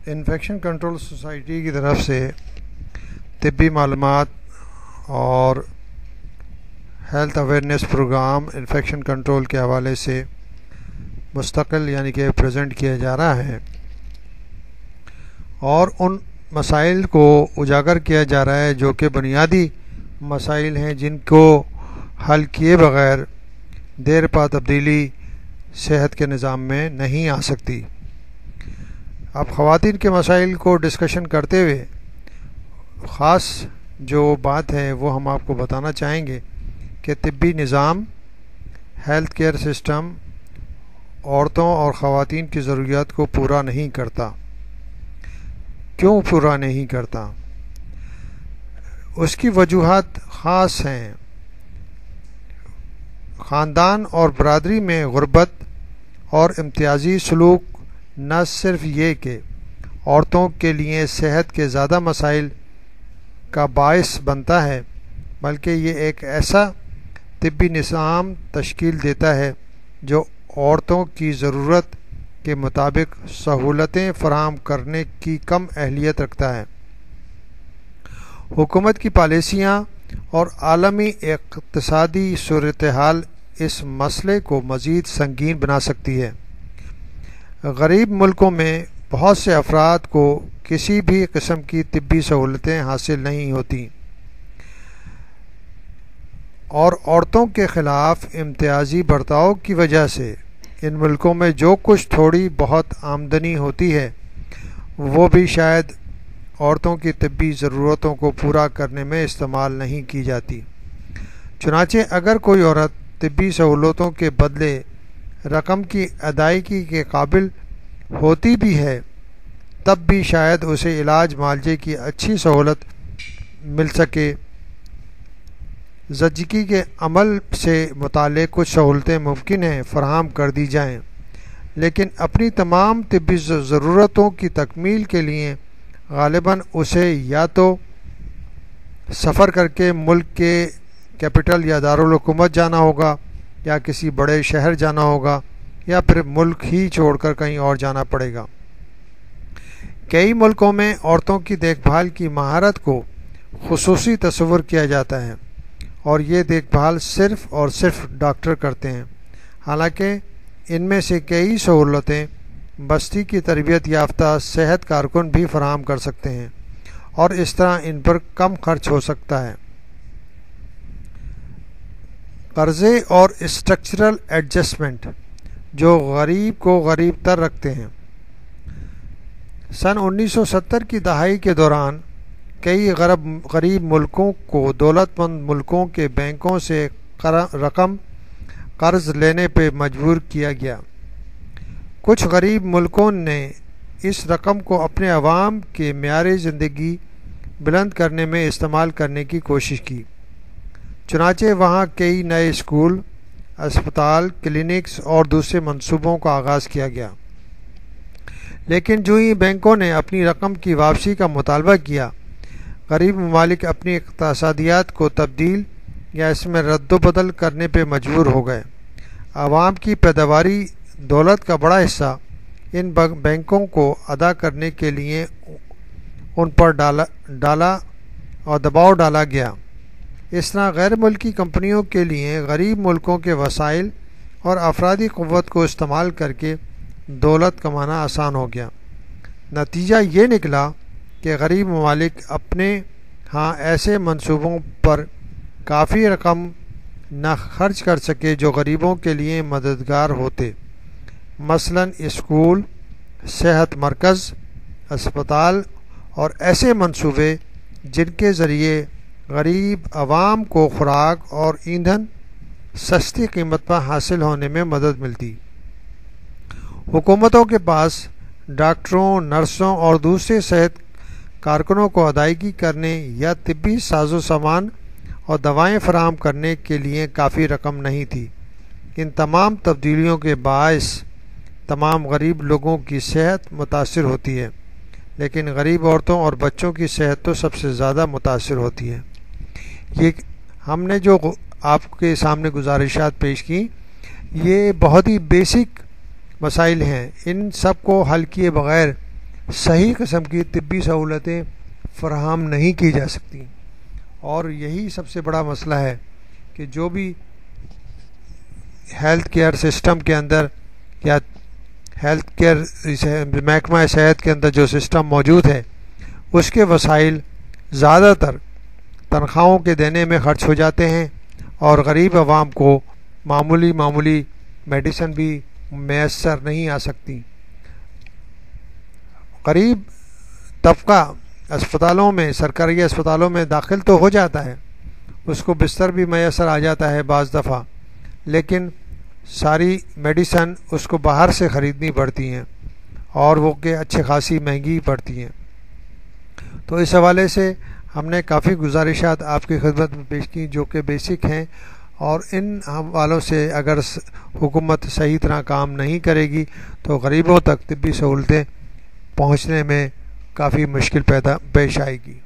Infection control society کی طرف سے طبی معلومات اور health awareness programme infection control کے حوالے سے مستقل یعنی کہ پریزنٹ کیا جا رہا ہے اور ان مسائل کو اجاگر کیا جا رہا ہے جو کہ بنیادی مسائل ہیں جن کو حل کیے بغیر دیر پا تبدیلی صحت کے نظام میں نہیں آ سکتی۔ اب خواتین کے مسائل کو ڈسکشن کرتے ہوئے خاص جو بات ہے وہ ہم آپ کو بتانا چاہیں گے کہ طبی نظام ہیلتھ کیئر سسٹم عورتوں اور خواتین کی ضروریات کو پورا نہیں کرتا۔ کیوں پورا نہیں کرتا؟ اس کی وجوہات خاص ہیں۔ خاندان اور برادری میں غربت اور امتیازی سلوک نہ صرف یہ کہ عورتوں کے لیے صحت کے زیادہ مسائل کا باعث بنتا ہے بلکہ یہ ایک ایسا طبی نظام تشکیل دیتا ہے جو عورتوں کی ضرورت کے مطابق سہولتیں فراہم کرنے کی کم اہلیت رکھتا ہے۔ حکومت کی پالیسیاں اور عالمی اقتصادی صورتحال اس مسئلے کو مزید سنگین بنا سکتی ہے۔ غریب ملکوں میں بہت سے افراد کو کسی بھی قسم کی طبی سہولتیں حاصل نہیں ہوتی اور عورتوں کے خلاف امتیازی برتاؤ کی وجہ سے ان ملکوں میں جو کچھ تھوڑی بہت آمدنی ہوتی ہے وہ بھی شاید عورتوں کی طبی ضرورتوں کو پورا کرنے میں استعمال نہیں کی جاتی۔ چنانچہ اگر کوئی عورت طبی سہولتوں کے بدلے رقم کی ادائیگی کے قابل ہوتی بھی ہے تب بھی شاید اسے علاج معالجے کی اچھی سہولت مل سکے۔ زچگی کے عمل سے متعلق کچھ سہولتیں ممکن ہیں فراہم کر دی جائیں لیکن اپنی تمام طبی ضرورتوں کی تکمیل کے لیے غالباً اسے یا تو سفر کر کے ملک کے کیپٹل یا دارالحکومت جانا ہوگا یا کسی بڑے شہر جانا ہوگا یا پھر ملک ہی چھوڑ کر کہیں اور جانا پڑے گا۔ کئی ملکوں میں عورتوں کی دیکھ بھال کی مہارت کو خصوصی تصور کیا جاتا ہے اور یہ دیکھ بھال صرف اور صرف ڈاکٹر کرتے ہیں، حالانکہ ان میں سے کئی سہولتیں بستی کی تربیت یافتہ صحت کارکن بھی فراہم کر سکتے ہیں اور اس طرح ان پر کم خرچ ہو سکتا ہے۔ قرضے اور اسٹرکچرل ایڈجسٹمنٹ جو غریب کو غریب تر رکھتے ہیں۔ سن 1970 کی دہائی کے دوران کئی غریب ملکوں کو دولت مند ملکوں کے بینکوں سے رقم قرض لینے پہ مجبور کیا گیا۔ کچھ غریب ملکوں نے اس رقم کو اپنے عوام کے معیار زندگی بلند کرنے میں استعمال کرنے کی کوشش کی۔ چنانچہ وہاں کئی نئے اسکول، اسپتال، کلینکس اور دوسرے منصوبوں کا آغاز کیا گیا، لیکن جو ہی بینکوں نے اپنی رقم کی واپسی کا مطالبہ کیا، غریب ممالک اپنی اقتصادیات کو تبدیل یا اس میں رد و بدل کرنے پہ مجبور ہو گئے۔ عوام کی پیداواری دولت کا بڑا حصہ ان بینکوں کو ادا کرنے کے لیے ان پر ڈالا اور دباؤ ڈالا گیا۔ اس طرح غیر ملکی کمپنیوں کے لیے غریب ملکوں کے وسائل اور افرادی قوت کو استعمال کر کے دولت کمانا آسان ہو گیا۔ نتیجہ یہ نکلا کہ غریب ممالک اپنے ہاں ایسے منصوبوں پر کافی رقم نہ خرچ کر سکے جو غریبوں کے لیے مددگار ہوتے، مثلاً اسکول، صحت مرکز، اسپتال اور ایسے منصوبے جن کے ذریعے غریب عوام کو خوراک اور ایندھن سستی قیمت پر حاصل ہونے میں مدد ملتی۔ حکومتوں کے پاس ڈاکٹروں، نرسوں اور دوسرے صحت کارکنوں کو ادائیگی کرنے یا طبی ساز و سامان اور دوائیں فراہم کرنے کے لیے کافی رقم نہیں تھی۔ ان تمام تبدیلیوں کے باعث تمام غریب لوگوں کی صحت متاثر ہوتی ہے، لیکن غریب عورتوں اور بچوں کی صحت تو سب سے زیادہ متاثر ہوتی ہے۔ یہ ہم نے جو آپ کے سامنے گزارشات پیش کی یہ بہت ہی بیسک مسائل ہیں، ان سب کو حل کیے بغیر صحیح قسم کی طبی سہولتیں فراہم نہیں کی جا سکتی، اور یہی سب سے بڑا مسئلہ ہے کہ جو بھی ہیلتھ کیئر سسٹم کے اندر یا ہیلتھ کیئر محکمہ صحت کے اندر جو سسٹم موجود ہے اس کے وسائل زیادہ تر تنخواہوں کے دینے میں خرچ ہو جاتے ہیں، اور غریب عوام کو معمولی میڈیسن بھی میسر نہیں آ سکتی۔ غریب طبقہ اسپتالوں میں، سرکاری اسپتالوں میں داخل تو ہو جاتا ہے، اس کو بستر بھی میسر آ جاتا ہے بعض دفعہ، لیکن ساری میڈیسن اس کو باہر سے خریدنی پڑتی ہیں، اور وہ کہ اچھی خاصی مہنگی پڑتی ہیں۔ تو اس حوالے سے ہم نے کافی گزارشات آپ کی خدمت میں پیش کی جو کہ بیسک ہیں، اور ان حوالوں سے اگر حکومت صحیح طرح کام نہیں کرے گی تو غریبوں تک طبی سہولتیں پہنچنے میں کافی مشکل پیش آئے گی۔